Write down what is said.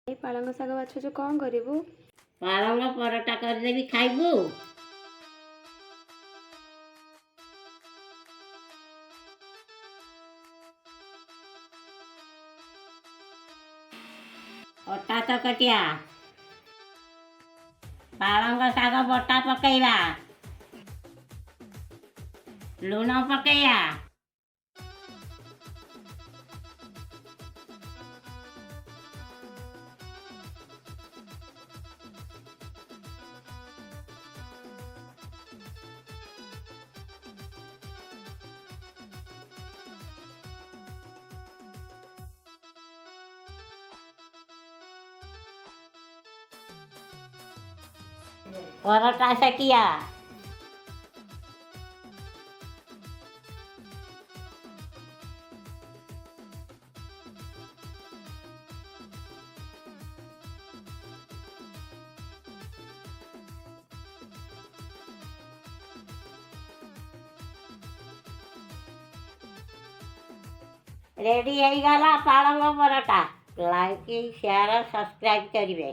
এই ପାଳଙ୍ଗ ଶାଗ ବାଛୁଛୁ, କ'ଣ କରିବୁ? ପାଳଙ୍ଗ ପରଟା କରିଦେବି, ଖାଇବୁ? ଅଟା ଚକଟିଆ, ପାଳଙ୍ଗ ଶାଗ ବଟା ପକେଇବା, ଲୁଣ ପକେଇବା, ପରଟା ସେକିଆ, ରେଡି ହେଇଗଲା ପାଳଙ୍ଗ ପରଟା। ଲାଇକ୍, ସେୟାର, ସବସ୍କ୍ରାଇବ୍ କରିବେ।